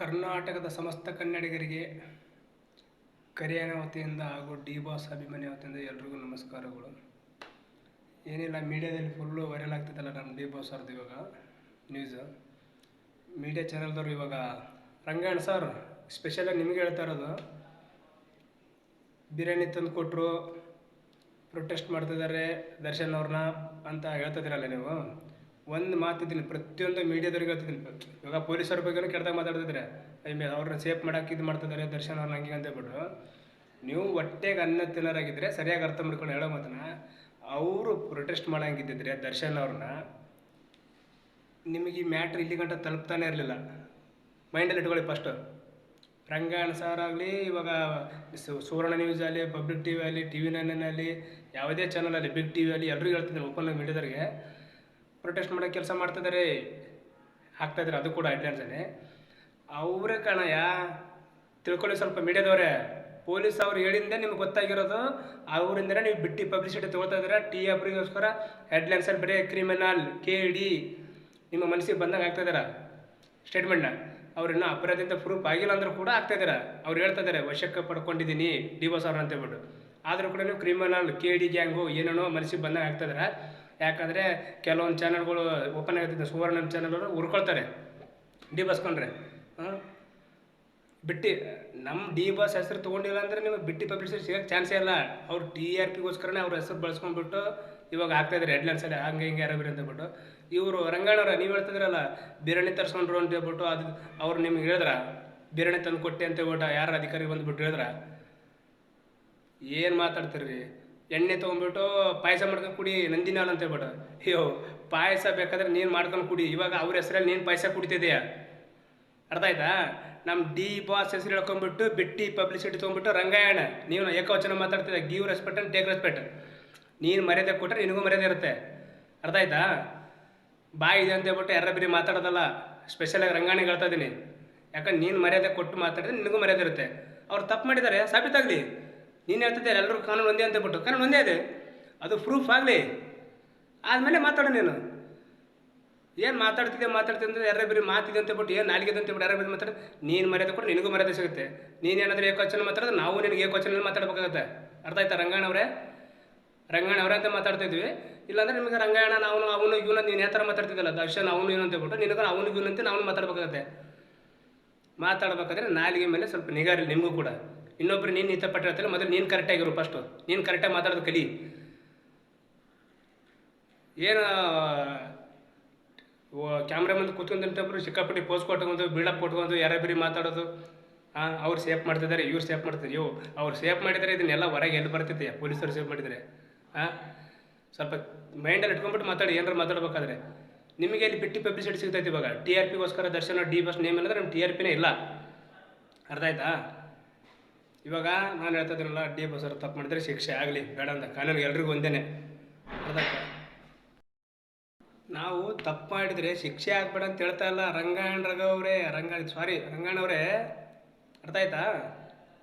ಕರ್ನಾಟಕದ ಸಮಸ್ತ ಕನ್ನಡಿಗರಿಗೆ ಕರಿಯನ ವತಿಯಿಂದ ಹಾಗೂ ಡಿ ಬಾಸ್ ಅಭಿಮಾನಿ ವತಿಯಿಂದ ಎಲ್ರಿಗೂ ನಮಸ್ಕಾರಗಳು. ಏನಿಲ್ಲ, ಮೀಡಿಯಾದಲ್ಲಿ ಫುಲ್ಲು ವೈರಲ್ ಆಗ್ತಿದ್ದಲ್ಲ ನಮ್ಮ ಡಿ ಬಾಸ್ ಅವ್ರದ್ದು ಇವಾಗ ನ್ಯೂಸು. ಮೀಡಿಯಾ ಚಾನಲ್ದವರು ಇವಾಗ ರಂಗಾಯಣ ಸರ್ ಸ್ಪೆಷಲಾಗಿ ನಿಮಗೆ ಹೇಳ್ತಾ ಇರೋದು, ಬಿರಿಯಾನಿ ತಂದು ಕೊಟ್ಟರು, ಪ್ರೊಟೆಸ್ಟ್ ಮಾಡ್ತಿದ್ದಾರೆ ದರ್ಶನ್ ಅವ್ರನ್ನ ಅಂತ ಹೇಳ್ತಿದ್ದೀರಲ್ಲ ನೀವು. ಒಂದು ಮಾತಿದ್ದೀನಿ, ಪ್ರತಿಯೊಂದು ಮೀಡಿಯಾದವ್ರಿಗೆ ಹೇಳ್ತಿದ್ದೀನಿ. ಇವಾಗ ಪೊಲೀಸರ ಬಗ್ಗೆನೂ ಕೆಟ್ಟದಾಗ ಮಾತಾಡ್ತಿದ್ದಾರೆ, ಅವ್ರನ್ನ ಸೇಫ್ ಮಾಡೋಕೆ ಇದು ಮಾಡ್ತಿದ್ದಾರೆ ದರ್ಶನ್ ಅವ್ರನ್ನ ಹಂಗೆ ಅಂತ ಹೇಳ್ಬಿಟ್ಟು. ನೀವು ಹೊಟ್ಟೆಗೆ ಅನ್ನ ತಿನ್ನೋರಾಗಿದ್ದರೆ ಸರಿಯಾಗಿ ಅರ್ಥ ಮಾಡ್ಕೊಂಡು ಹೇಳೋ ಮಾತನ್ನ, ಅವರು ಪ್ರೊಟೆಸ್ಟ್ ಮಾಡೋಂಗಿದ್ದಿದ್ರೆ ದರ್ಶನ್ ಅವ್ರನ್ನ, ನಿಮಗೆ ಈ ಮ್ಯಾಟ್ರ್ ಇಲ್ಲಿ ಗಂಟ ತಲುಪ್ತಾನೆ ಇರಲಿಲ್ಲ. ಮೈಂಡಲ್ಲಿ ಇಟ್ಕೊಳ್ಳಿ ಫಸ್ಟು. ರಂಗಾಯಣ ಸರ್ ಆಗಲಿ, ಇವಾಗ ಸುವರ್ಣ ನ್ಯೂಸ್ ಆಗಲಿ, ಪಬ್ಲಿಕ್ ಟಿ ವಿ ಆಗಲಿ, ಟಿ ವಿ ನೈನಲ್ಲಿ, ಯಾವುದೇ ಚಾನಲಲ್ಲಿ, ಬಿಗ್ ಟಿ ವಿ ಆಗಲಿ, ಎಲ್ರಿಗೂ ಹೇಳ್ತಿದ್ದೀನಿ ಓಪನ್ ಮೀಡಿಯಾದವ್ರಿಗೆ, ಪ್ರೊಟೆಸ್ಟ್ ಮಾಡೋಕ್ಕೆ ಕೆಲಸ ಮಾಡ್ತಿದ್ದಾರೆ, ಆಗ್ತಾಯಿದ್ದಾರೆ. ಅದು ಕೂಡ ಹೆಡ್ಲೈನ್ಸಲ್ಲಿ ಅವರೇ ಕಣಯ್ಯ, ತಿಳ್ಕೊಳ್ಳಿ ಸ್ವಲ್ಪ ಮೀಡಿಯಾದವರೇ. ಪೊಲೀಸ್ ಅವ್ರು ಹೇಳಿಂದೆ ನಿಮ್ಗೆ ಗೊತ್ತಾಗಿರೋದು, ಅವರಿಂದನೇ ನೀವು ಬಿಟ್ಟು ಪಬ್ಲಿಸಿಟಿ ತೊಗೊಳ್ತಾ ಇದ್ದೀರಾ. ಟಿ ಎಫ್ ರಿಗೋಸ್ಕರ ಹೆಡ್ಲೈನ್ಸಲ್ಲಿ ಬರೀ ಕ್ರಿಮಿನಲ್ KD ನಿಮ್ಮ ಮನಸ್ಸಿಗೆ ಬಂದಾಗ ಆಗ್ತಾಯಿದ್ದಾರೆ ಸ್ಟೇಟ್ಮೆಂಟ್ನ. ಅವ್ರನ್ನ ಅಪರಾಧದಿಂದ ಪ್ರೂಫ್ ಆಗಿಲ್ಲ ಅಂದರೂ ಕೂಡ ಆಗ್ತಾಯಿದ್ದಾರೆ. ಅವ್ರು ಹೇಳ್ತಾ ಇದ್ದಾರೆ ವಶಕ್ಕೆ ಪಡ್ಕೊಂಡಿದ್ದೀನಿ ಡಿ ಬಾಸ್ ಅವ್ರನ್ನ ಅಂತೇಳ್ಬಿಟ್ಟು. ಆದರೂ ಕೂಡ ನೀವು ಕ್ರಿಮಿನಲ್ KD ಗ್ಯಾಂಗು ಏನೇನೋ ಮನಸ್ಸಿಗೆ ಬಂದಾಗ ಆಗ್ತಾಯಿದ್ದಾರೆ. ಯಾಕಂದರೆ ಕೆಲವೊಂದು ಚಾನಲ್ಗಳು ಓಪನ್ ಆಗಿರ್ತಿದ್ದೆ, ಸುವರ್ಣ ಚಾನಲ್ಗಳು ಉರ್ಕೊಳ್ತಾರೆ ಡಿ ಬಾಸ್ಕೊಂಡ್ರೆ. ಬಿಟ್ಟು ನಮ್ಮ ಡಿ ಬಾಸ್ ಹೆಸರು ತೊಗೊಂಡಿಲ್ಲ ಅಂದರೆ ನಿಮಗೆ ಬಿಟ್ಟು ಪಬ್ಲಿಸಿಟಿ ಸಿಗೋಕ್ಕೆ ಚಾನ್ಸೇ ಇಲ್ಲ. ಅವ್ರು TRPಗೋಸ್ಕರನೇ ಅವ್ರ ಹೆಸರು ಬಳಸ್ಕೊಂಡ್ಬಿಟ್ಟು ಇವಾಗ ಆಗ್ತಾಯಿದ್ದಾರೆ ಹೆಡ್ಲೈನ್ಸಲ್ಲಿ ಹಂಗೆ ಹಿಂಗೆ ಯಾರು ಬೇರೆ ಅಂತೇಳ್ಬಿಟ್ಟು. ಇವರು ರಂಗಾಯಣವ್ರ ನೀವು ಹೇಳ್ತಿದ್ರಲ್ಲ ಬಿರಿಯಾನಿ ತರಿಸ್ಕೊಂಡ್ರು ಅಂತ ಹೇಳ್ಬಿಟ್ಟು, ಅದು ಅವ್ರು ನಿಮ್ಗೆ ಹೇಳಿದ್ರ ಬಿರಿಯಾನಿ ತಂದು ಕೊಟ್ಟೆ ಅಂತ ಹೇಳ್ಬಿಟ್ಟು ಯಾರು ಅಧಿಕಾರಿ ಬಂದುಬಿಟ್ಟು ಹೇಳಿದ್ರ, ಏನು ಮಾತಾಡ್ತೀರಿ? ಎಣ್ಣೆ ತೊಗೊಂಡ್ಬಿಟ್ಟು ಪಾಯಸ ಮಾಡ್ಕೊಂಡು ಕುಡಿ ನಂದಿನಿ ಹಾಲು ಅಂತ ಹೇಳ್ಬಿಟ್ಟು. ಅಯ್ಯೋ, ಪಾಯಸ ಬೇಕಾದ್ರೆ ನೀನು ಮಾಡ್ಕೊಂಡು ಕುಡಿ. ಇವಾಗ ಅವ್ರ ಹೆಸರಲ್ಲಿ ನೀನು ಪಾಯಸ ಕುಡಿತಿದೆಯಾ? ಅರ್ಥ ಆಯ್ತಾ? ನಮ್ಮ ಡಿ ಬಾಸ್ ಹೆಸರು ಹೇಳ್ಕೊಂಡ್ಬಿಟ್ಟು ಬಿಟ್ಟು ಪಬ್ಲಿಸಿಟಿ ತೊಗೊಂಡ್ಬಿಟ್ಟು ರಂಗಾಯಣ ನೀವು ಏಕವಚನ ಮಾತಾಡ್ತಿದ್ದೆ. Give respect and take respect. ನೀನು ಮರ್ಯಾದೆ ಕೊಟ್ಟರೆ ನಿನಗೂ ಮರ್ಯಾದೆ ಇರುತ್ತೆ. ಅರ್ಥ ಆಯ್ತಾ? ಬಾಯಿ ಇದೆ ಅಂತ ಹೇಳ್ಬಿಟ್ಟು ಯಾರ ಬೇರೆ ಮಾತಾಡೋದಲ್ಲ. ಸ್ಪೆಷಲಾಗಿ ರಂಗಾಯಣಿಗೆ ಹೇಳ್ತಾ ಇದ್ದೀನಿ. ಯಾಕಂದ್ರೆ ನೀನು ಮರ್ಯಾದೆ ಕೊಟ್ಟು ಮಾತಾಡಿದ್ರೆ ನಿನಗೂ ಮರ್ಯಾದೆ ಇರುತ್ತೆ. ಅವ್ರು ತಪ್ಪು ಮಾಡಿದ್ದಾರೆ, ಸಾಬೀತಾಗಲಿ. ನೀನು ಹೇಳ್ತಿದ್ದೆ ಎಲ್ಲರೂ ಕಾನೂನು ಒಂದೇ ಅಂತ ಹೇಳ್ಬಿಟ್ಟು, ಕಾನೂನು ಒಂದೇ ಇದೆ, ಅದು ಪ್ರೂಫ್ ಆಗಲಿ, ಆದಮೇಲೆ ಮಾತಾಡೋ. ನೀನು ಏನು ಮಾತಾಡ್ತಿದ್ದೆ ಅಂದರೆ ಯಾರ ಬೇರೆ ಮಾತಿದೆ ಅಂತ ಹೇಳ್ಬಿಟ್ಟು, ಏನು ನಾಲಿಗೆ ಅಂತ ಹೇಳ್ಬಿಟ್ಟು ಯಾರ ಬೇರೆ ಮಾತಾಡಿ ನೀನು ಮರ್ಯಾದೆ ಕೊಟ್ಟು ನಿನಗೂ ಮರ್ಯಾದೆ ಸಿಗುತ್ತೆ. ನೀನೇನಾದರೂ ಏಕವಚನ ಮಾತಾಡಿದ್ರೆ ನಾವು ನಿನಗೆ ಏಕವಚನಲ್ಲಿ ಮಾತಾಡಬೇಕಾಗತ್ತೆ. ಅರ್ಥ ಆಯ್ತಾ? ರಂಗಾಯಣ ಅವರೇ ಅಂತ ಮಾತಾಡ್ತಿದ್ವಿ. ಇಲ್ಲಾಂದರೆ ನಿಮಗೆ ರಂಗಾಯಣ ಅವನು ಇವನು ನೀನು ಯಾವ ಥರ ಮಾತಾಡ್ತಿದ್ದಲ್ಲ ದರ್ಶನ್ ಅವನು ಇವನು ಅಂತ ಹೇಳ್ಬಿಟ್ಟು, ನಿನಗೂ ಅವನಿಗೆ ಇವನಂತೆ ನಾವು ಮಾತಾಡ್ಬೇಕಾಗತ್ತೆ. ಮಾತಾಡ್ಬೇಕಾದ್ರೆ ನಾಲಿಗೆ ಮೇಲೆ ಸ್ವಲ್ಪ ನಿಗಾ ಇರಲಿ ನಿಮಗೂ ಕೂಡ. ಇನ್ನೊಬ್ರು ನೀನು ಹಿತಪಟ್ಟು ಹೇಳ್ತಿಲ್ಲ, ಮೊದಲು ನೀನು ಕರೆಕ್ಟಾಗಿರು. ಫಸ್ಟು ನೀನು ಕರೆಕ್ಟಾಗಿ ಮಾತಾಡೋದು ಕಲಿ. ಏನು ಕ್ಯಾಮ್ರಾ ಮುಂದೆ ಕೂತ್ಕೊಂಡಂತೊಬ್ರು ಸಿಕ್ಕಾಪಟ್ಟಿ ಪೋಸ್ ಕೊಟ್ಕೊಂಡು ಬಿಲ್ಡಪ್ ಕೊಟ್ಕೊಂಡು ಯಾರ ಬೇರೆ ಮಾತಾಡೋದು. ಅವ್ರು ಸೇಫ್ ಮಾಡ್ತಿದ್ದಾರೆ, ಇವ್ರು ಸೇಫ್ ಮಾಡ್ತಿದ್ದಾರೆ. ಅವ್ರು ಸೇಫ್ ಮಾಡಿದರೆ ಇದನ್ನೆಲ್ಲ ಹೊರಗೆ ಎಲ್ಲಿ ಬರ್ತಿದ್ದೆ? ಪೊಲೀಸರು ಸೇಫ್ ಮಾಡಿದರೆ. ಸ್ವಲ್ಪ ಮೈಂಡಲ್ಲಿ ಇಟ್ಕೊಂಡ್ಬಿಟ್ಟು ಮಾತಾಡಿ. ಏನಾರು ಮಾತಾಡ್ಬೇಕಾದ್ರೆ ನಿಮಗೆ ಇಲ್ಲಿ ಬಿಟ್ಟು ಪಬ್ಲಿಸಿಟಿ ಸಿಗ್ತೈತೆ. ಇವಾಗ TRPಗೋಸ್ಕರ ದರ್ಶನ ಡಿ ಬಾಸ್ ನೇಮ್ ಏನಂದ್ರೆ ನಮ್ಮ TRPನೇ ಇಲ್ಲ. ಅರ್ಥ ಆಯ್ತಾ? ಇವಾಗ ನಾನು ಹೇಳ್ತಾ ಇದ್ದೀನಲ್ಲ, ಡಿ ಬಾಸ್ ಅವರು ತಪ್ಪು ಮಾಡಿದರೆ ಶಿಕ್ಷೆ ಆಗಲಿ ಬೇಡ ಅಂತ ಕಾನೂನಿಗೆ ಎಲ್ರಿಗೂ ಒಂದೇ. ಅರ್ಥ ಆಯ್ತಾ? ನಾವು ತಪ್ಪು ಮಾಡಿದರೆ ಶಿಕ್ಷೆ ಆಗಬೇಡ ಅಂತ ಹೇಳ್ತಾ ಇಲ್ಲ. ರಂಗಾಯಣವರೇ ಅರ್ಥ ಆಯ್ತಾ?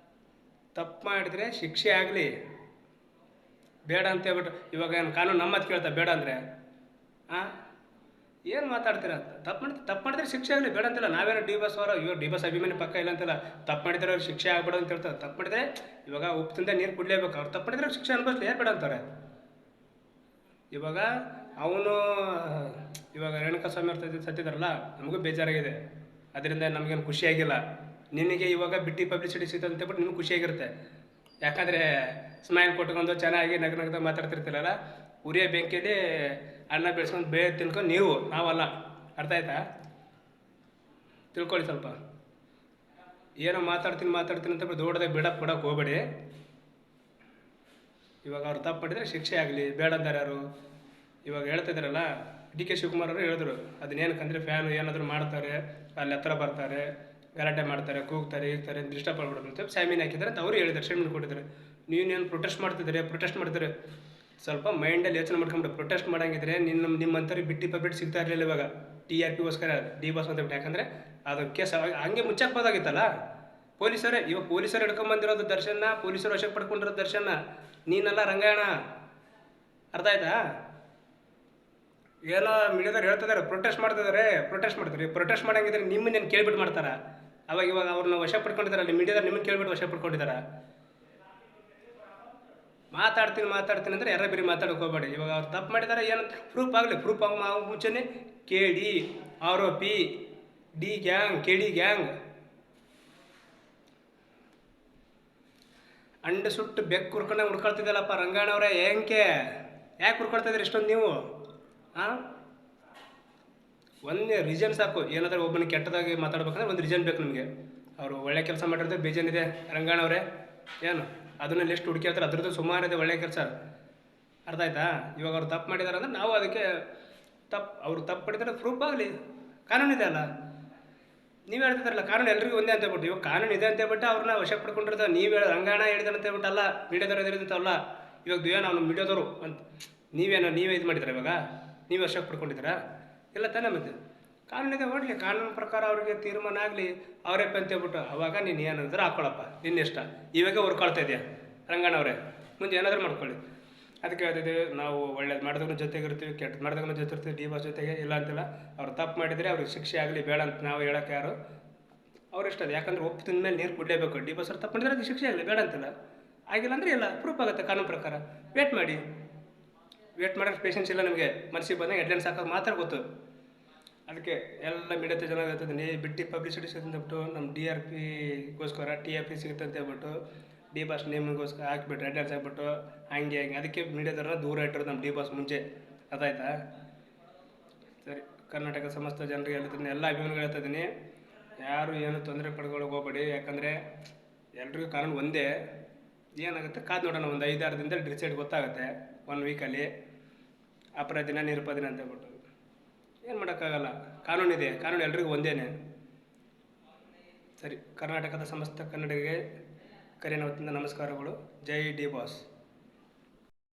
ತಪ್ಪು ಮಾಡಿದರೆ ಶಿಕ್ಷೆ ಆಗಲಿ ಬೇಡ ಅಂತ ಹೇಳ್ಬಿಟ್ಟು ಇವಾಗ ಏನು ಕಾನೂನು ನಮ್ಮ ಮಾತು ಕೇಳ್ತಾ ಬೇಡ ಅಂದರೆ ಏನು ಮಾತಾಡ್ತೀರ? ತಪ್ಪು ಮಾಡಿದ್ರೆ ಶಿಕ್ಷೆ ಆಗಲಿ ಬೇಡ ಅಂತಿಲ್ಲ. ನಾವೇನೋ ಡಿ ಬಾಸ್ ಅವರು ಇವಾಗ ಡಿ ಬಾಸ್ ಅಭಿಮಾನಿ ಪಕ್ಕ ಇಲ್ಲ ಅಂತಿಲ್ಲ. ತಪ್ಪು ಮಾಡಿದ್ರೆ ಅವ್ರು ಶಿಕ್ಷೆ ಆಗ್ಬೇಡ ಅಂತ ಹೇಳ್ತಾರೆ. ತಪ್ಪು ಮಾಡಿದ್ರೆ ಇವಾಗ ಉಪ್ಪು ತಿಂದ ನೀರು ಕುಡ್ಲೇಬೇಕು. ಅವ್ರು ತಪ್ಪು ಮಾಡಿದ್ರೆ ಶಿಕ್ಷೆ ಅನ್ಭವಿಸ್ಲಿ, ಯಾರು ಬೇಡ ಅಂತಾರೆ? ಇವಾಗ ಅವನು ಇವಾಗ ರೇಣುಕಾಸ್ವಾಮಿ ಅವ್ರು ಸತ್ತಿದಾರಲ್ಲ, ನಮಗೂ ಬೇಜಾರಾಗಿದೆ. ಅದರಿಂದ ನಮಗೇನು ಖುಷಿಯಾಗಿಲ್ಲ. ನಿನಗೆ ಇವಾಗ ಬಿಟ್ಟು ಪಬ್ಲಿಸಿಟಿ ಸಿಗ್ತದೆ ಅಂತ ಹೇಳ್ಬಿಟ್ಟು ನಿಮ್ಗೆ ಖುಷಿಯಾಗಿರುತ್ತೆ. ಯಾಕಂದರೆ ಸ್ಮೈಲ್ ಕೊಟ್ಕೊಂಡು ಚೆನ್ನಾಗಿ ನಗನಗ್ದ ಮಾತಾಡ್ತಿರ್ತೀರಲ್ಲ. ಉರಿಯ ಬೆಂಕಿಯಲ್ಲಿ ಅನ್ನ ಬೆಳೆಸ್ಕೊಂಡು ಬೇಳೆ ತಿನ್ಕೊಂಡು ನಾವಲ್ಲ. ಅರ್ಥ ಆಯ್ತಾ? ತಿಳ್ಕೊಳ್ಳಿ ಸ್ವಲ್ಪ. ಏನೋ ಮಾತಾಡ್ತೀನಿ ಅಂತ ದೊಡ್ಡದಾಗಿ ಬಿಡಕ್ಕೆ ಕೊಡೋಕೆ ಹೋಗಬೇಡಿ. ಇವಾಗ ಅವ್ರು ತಪ್ಪು ಮಾಡಿದರೆ ಶಿಕ್ಷೆ ಆಗಲಿ ಬೇಡ ಅಂತಾರೆ ಯಾರು? ಇವಾಗ ಹೇಳ್ತಿದ್ದಾರಲ್ಲ, DK ಶಿವಕುಮಾರ್ ಅವರು ಹೇಳಿದ್ರು, ಅದನ್ನೇನಕ್ಕಂದರೆ ಫ್ಯಾನು ಏನಾದರೂ ಮಾಡ್ತಾರೆ, ಅಲ್ಲಿ ಹತ್ರ ಬರ್ತಾರೆ, ಗಲಾಟೆ ಮಾಡ್ತಾರೆ, ಕೂಗ್ತಾರೆ, ಇರ್ತಾರೆ, ಡಿಸ್ಟರ್ಬ್ ಮಾಡ್ಬಿಡೋದು ಅಂತ ಸ್ಯಾಮಿನ್ ಹಾಕಿದ್ದಾರೆ ಅಂತ ಅವರು ಹೇಳಿದ್ದಾರೆ, ಸ್ಟೇಟ್ಮೆಂಟ್ ಕೊಟ್ಟಿದ್ದಾರೆ. ನೀವೇನು ಪ್ರೊಟೆಸ್ಟ್ ಮಾಡ್ತಿದ್ದಾರೆ ಸ್ವಲ್ಪ ಮೈಂಡಲ್ಲಿ ಯೋಚನೆ ಮಾಡ್ಕೊಂಬಿಟ್ಟು. ಪ್ರೊಟೆಸ್ಟ್ ಮಾಡೋಂಗಿದ್ರೆ ನಿಮ್ಮಂಥವ್ರಿಗೆ ಬಿಟ್ಟು ಪಬ್ಲಿಟ್ ಸಿಗ್ತಾ ಇರಲಿಲ್ಲ. ಇವಾಗ TRPಗೋಸ್ಕರ ಡಿ ಬಾಸ್ ಅಂತ ಬಿಟ್ಟು. ಯಾಕಂದರೆ ಅದು ಕೇಸ್ ಹಂಗೆ ಮುಚ್ಚಾಕ್ಬೋದಾಗಿತ್ತಲ್ಲ. ಇವಾಗ ಪೊಲೀಸರು ಹಿಡ್ಕೊಂಬಂದಿರೋದು ದರ್ಶನ, ಪೊಲೀಸರು ವಶಕ್ಕೆ ಪಡ್ಕೊಂಡಿರೋದು ದರ್ಶನ, ನೀನಲ್ಲ ರಂಗಾಯಣ. ಅರ್ಥ ಆಯ್ತಾ? ಏನೋ ಮೀಡಿಯಾದವ್ರು ಹೇಳ್ತಿದ್ದಾರೆ ಪ್ರೊಟೆಸ್ಟ್ ಮಾಡ್ತಾರೆ. ಪ್ರೊಟೆಸ್ಟ್ ಮಾಡೋಂಗಿದ್ರೆ ನಿಮ್ಮನ್ನೇನು ಕೇಳ್ಬಿಟ್ಟು ಮಾಡ್ತಾರಾ? ಅವಾಗ ಇವಾಗ ಅವ್ರನ್ನ ವಶ ಪಡ್ಕೊಂಡಿದ್ದಾರಲ್ಲ ಮೀಡಿಯಾದಲ್ಲಿ ನಿಮ್ಮನ್ನು ಕೇಳ್ಬಿಟ್ಟು ವಶ ಪಡ್ಕೊಂಡಿದ್ದಾರ. ಮಾತಾಡ್ತೀನಿ ಅಂದರೆ ಯಾರ ಬೇರೆ ಮಾತಾಡೋಕೆ ಹೋಗಬೇಡಿ. ಇವಾಗ ಅವ್ರು ತಪ್ಪು ಮಾಡಿದ್ದಾರೆ ಏನಂತ ಪ್ರೂಫ್ ಆಗಲಿ, ಪ್ರೂಫ್ ಆಗೋ ಮುಂಚೆನೇ KD ಆರೋಪಿ ಡಿ ಗ್ಯಾಂಗ್ KD ಗ್ಯಾಂಗ್ ಅಂಡ ಸುಟ್ಟು ಬೆಕ್ಕು ಹುರ್ಕೊಂಡೆ ಹುಡ್ಕೊಳ್ತಿದ್ದಲ್ಲಪ್ಪ ರಂಗಾಯಣವ್ರೆ. ಯಾಕೆ ಹುರ್ಕೊಳ್ತಾ ಇದ್ರಿ ಇಷ್ಟೊಂದು ನೀವು? ಹಾಂ, ಒಂದೇ ರೀಸನ್ ಸಾಕು. ಏನಾದರೂ ಒಬ್ಬನ ಕೆಟ್ಟದಾಗಿ ಮಾತಾಡ್ಬೇಕಂದ್ರೆ ಒಂದು ರೀಸನ್ ಬೇಕು ನಿಮಗೆ. ಅವರು ಒಳ್ಳೆ ಕೆಲಸ ಮಾಡಿರೋದು ಬೇಜಾನಿದೆ ರಂಗಾಯಣವ್ರೆ. ಏನು ಅದನ್ನು ಲಿಸ್ಟ್ ಹುಡುಕಿರ್ತಾರೆ, ಅದ್ರದ್ದು ಸುಮಾರಿದೆ ಒಳ್ಳೆ ಕೆಲಸ. ಅರ್ಥ ಆಯ್ತಾ? ಇವಾಗ ಅವ್ರು ತಪ್ಪು ಮಾಡಿದ್ದಾರೆ ಅಂದ್ರೆ ನಾವು ಅದಕ್ಕೆ ಅವ್ರು ತಪ್ಪು ಮಾಡಿದರೆ ಪ್ರೂಫ್ ಆಗಲಿ. ಕಾನೂನು ಇದೆ ಅಲ್ಲ, ನೀವು ಹೇಳ್ತಿದ್ದಾರಲ್ಲ ಕಾನೂನು ಎಲ್ರಿಗೂ ಒಂದೇ ಅಂತ ಹೇಳ್ಬಿಟ್ಟು. ಇವಾಗ ಕಾನೂನು ಇದೆ ಅಂತ ಹೇಳ್ಬಿಟ್ಟು ಅವ್ರನ್ನ ವಶ ಪಡ್ಕೊಂಡಿರೋದು ನೀವು ರಂಗಾಯಣ ಹೇಳಿದಾರೆ ಅಂತ ಹೇಳ್ಬಿಟ್ಟು ಅಲ್ಲ, ಮೀಡಿಯಾದವ್ರು ಇದ್ರಂತಲ್ಲ. ಇವಾಗ ನಾವು ಮೀಡಿಯಾದವರು ಅಂತ ನೀವೇ ಇದು ಮಾಡಿದ್ರೆ ಇವಾಗ ನೀವು ವಶಕ್ಕೆ ಪಡ್ಕೊಂಡಿದ್ದೀರಾ? ಇಲ್ಲ ತಾನೇ. ಮತ್ತೆ ಕಾನೂನಿದೆ, ಓಡಲಿ ಕಾನೂನು ಪ್ರಕಾರ ಅವ್ರಿಗೆ ತೀರ್ಮಾನ ಆಗಲಿ. ಅವರೇ ಅಂತ ಹೇಳ್ಬಿಟ್ಟು ಅವಾಗ ನೀನು ಏನಾದರೂ ಹಾಕ್ಕೊಳಪ್ಪ, ನಿನ್ನಿಷ್ಟ. ಇವಾಗ ಹುರ್ಕೊಳ್ತಾ ಇದೆಯಾ ರಂಗಣ್ಣವ್ರೆ, ಮುಂದೆ ಏನಾದರೂ ಮಾಡ್ಕೊಳ್ಳಿ. ಅದಕ್ಕೆ ಹೇಳ್ತಿದ್ದೀವಿ, ನಾವು ಒಳ್ಳೇದು ಮಾಡಿದವ್ರ ಜೊತೆಗಿರ್ತೀವಿ, ಕೆಟ್ಟದ್ದು ಮಾಡಿದವ್ರ ಜೊತೆ ಇರ್ತೀವಿ, ಡಿ ಬಾಸ್ ಜೊತೆಗೆ. ಇಲ್ಲ ಅಂತಿಲ್ಲ, ಅವ್ರು ತಪ್ಪು ಮಾಡಿದರೆ ಅವ್ರಿಗೆ ಶಿಕ್ಷೆ ಆಗಲಿ ಬೇಡ ಅಂತ ನಾವು ಹೇಳೋಕ್ಕೆ ಯಾರು ಅವ್ರು ಇಷ್ಟ. ಅದು ಯಾಕಂದ್ರೆ ಉಪ್ಪು ತಿಂದ ಮೇಲೆ ನೀರು ಕುಡಲೇಬೇಕು. ಡಿ ಬಾಸ್ ಅವ್ರು ತಪ್ಪು ಮಾಡಿದ್ರೆ ಅದಕ್ಕೆ ಶಿಕ್ಷೆ ಆಗಲಿ ಬೇಡ ಅಂತಿಲ್ಲ. ಆಗಿಲ್ಲ ಅಂದರೆ ಇಲ್ಲ, ಪ್ರೂಫ್ ಆಗುತ್ತೆ ಕಾನೂನು ಪ್ರಕಾರ. ವೇಟ್ ಮಾಡೋಕ್ಕೆ ಪೇಷನ್ಸ್ ಇಲ್ಲ ನಿಮಗೆ. ಮನಸ್ಸಿಗೆ ಬಂದಾಗ ಹೆಡ್ಲೈನ್ಸ್ ಹಾಕೋದು ಮಾತ್ರ ಗೊತ್ತು. ಅದಕ್ಕೆ ಎಲ್ಲ ಮೀಡಿಯಾದ ಜನ ಹೇಳ್ತಿದ್ದೀನಿ, ಬಿಟ್ಟು ಪಬ್ಲಿಸಿಟಿ ಸಿಗುತ್ತೆ ನಮ್ಮ DRPಗೋಸ್ಕರ TRP ಸಿಗುತ್ತೆ ಅಂತ ಹೇಳ್ಬಿಟ್ಟು ಡಿ ಬಾಸ್ ನೇಮಿಗೋಸ್ಕರ ಹಾಕ್ಬಿಟ್ಟು ಹೆಡ್ಲೈನ್ಸ್ ಹಾಕ್ಬಿಟ್ಟು ಹಂಗೆ ಅದಕ್ಕೆ ಮೀಡಿಯಾದವ್ರನ್ನ ದೂರ ಇಟ್ಟಿರೋದು ನಮ್ಮ ಡಿ ಬಾಸ್ ಮುಂಚೆ. ಅದಾಯ್ತಾ? ಸರಿ, ಕರ್ನಾಟಕ ಸಮಸ್ತ ಜನರಿಗೆ ಹೇಳ್ತಿದ್ದೀನಿ, ಎಲ್ಲ ಅಭಿಮಾನಿಗಳು ಹೇಳ್ತಿದ್ದೀನಿ, ಯಾರು ಏನು ತೊಂದರೆ ಪಡ್ಕೊಳ್ಳೋಕೆ ಹೋಗ್ಬೇಡಿ. ಯಾಕಂದರೆ ಎಲ್ರಿಗೂ ಕಾನೂನು ಒಂದೇ. ಏನಾಗುತ್ತೆ ಕಾದು ನೋಡೋಣ, ಒಂದು 5-6 ದಿನದಲ್ಲಿ ಡಿಸೈಡ್ ಗೊತ್ತಾಗುತ್ತೆ. 1 ವೀಕಲ್ಲಿ ಅಪರಾಧಿನ ನಿರಪರಾಧಿನ ಅಂತ ಹೇಳ್ಬಿಟ್ಟು ಏನು ಮಾಡೋಕ್ಕಾಗಲ್ಲ. ಕಾನೂನಿದೆ, ಕಾನೂನು ಎಲ್ರಿಗೂ ಒಂದೇನೆ. ಸರಿ, ಕರ್ನಾಟಕದ ಸಮಸ್ತ ಕನ್ನಡಿಗರಿಗೆ ಕರೆಯ ವತಿಯಿಂದ ನಮಸ್ಕಾರಗಳು. ಜೈ ಡಿ ಬಾಸ್.